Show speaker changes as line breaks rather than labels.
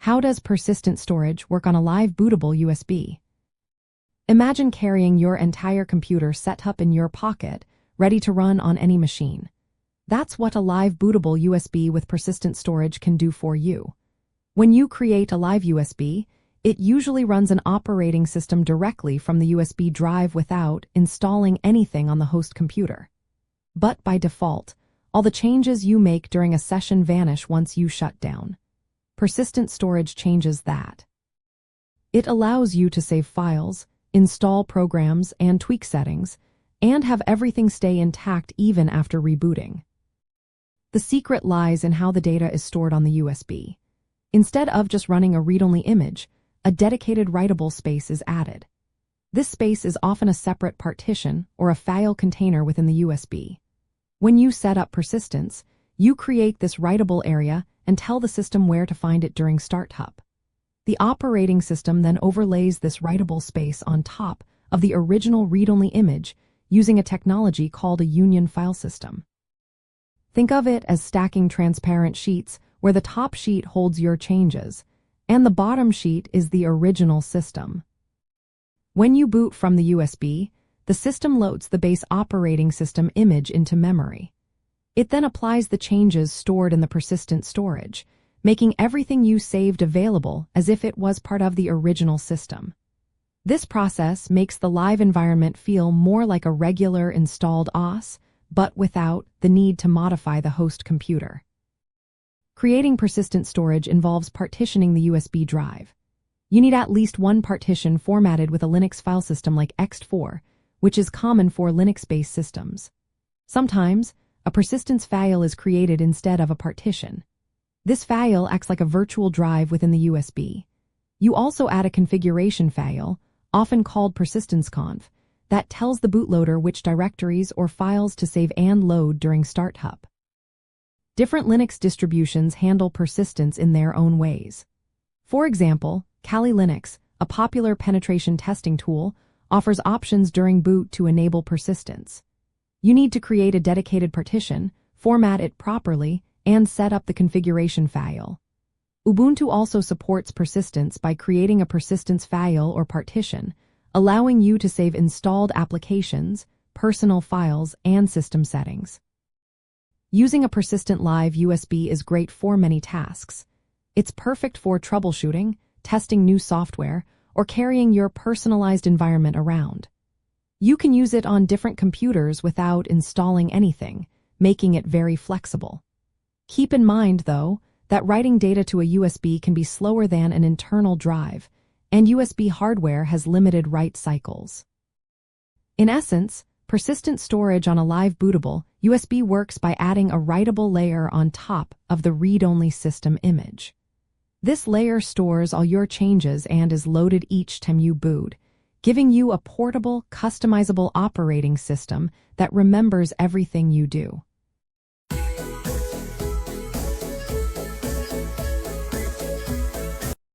How does persistent storage work on a live bootable USB? Imagine carrying your entire computer set up in your pocket, ready to run on any machine. That's what a live bootable USB with persistent storage can do for you. When you create a live USB, it usually runs an operating system directly from the USB drive without installing anything on the host computer. But by default, all the changes you make during a session vanish once you shut down. Persistent storage changes that. It allows you to save files, install programs, and tweak settings, and have everything stay intact even after rebooting. The secret lies in how the data is stored on the USB. Instead of just running a read-only image, a dedicated writable space is added. This space is often a separate partition or a file container within the USB. When you set up persistence, you create this writable area and tell the system where to find it during startup. The operating system then overlays this writable space on top of the original read-only image using a technology called a union file system. Think of it as stacking transparent sheets where the top sheet holds your changes, and the bottom sheet is the original system. When you boot from the USB, the system loads the base operating system image into memory. It then applies the changes stored in the persistent storage, making everything you saved available as if it was part of the original system. This process makes the live environment feel more like a regular installed OS, but without the need to modify the host computer. Creating persistent storage involves partitioning the USB drive. You need at least one partition formatted with a Linux file system like ext4, which is common for Linux-based systems. Sometimes, a persistence file is created instead of a partition. This file acts like a virtual drive within the USB. You also add a configuration file, often called persistence.conf, that tells the bootloader which directories or files to save and load during startup. Different Linux distributions handle persistence in their own ways. For example, Kali Linux, a popular penetration testing tool, offers options during boot to enable persistence. You need to create a dedicated partition, format it properly, and set up the configuration file. Ubuntu also supports persistence by creating a persistence file or partition, allowing you to save installed applications, personal files, and system settings. Using a persistent live USB is great for many tasks. It's perfect for troubleshooting, testing new software, or carrying your personalized environment around. You can use it on different computers without installing anything, making it very flexible. Keep in mind, though, that writing data to a USB can be slower than an internal drive, and USB hardware has limited write cycles. In essence, persistent storage on a live bootable USB works by adding a writable layer on top of the read-only system image. This layer stores all your changes and is loaded each time you boot, giving you a portable, customizable operating system that remembers everything you do.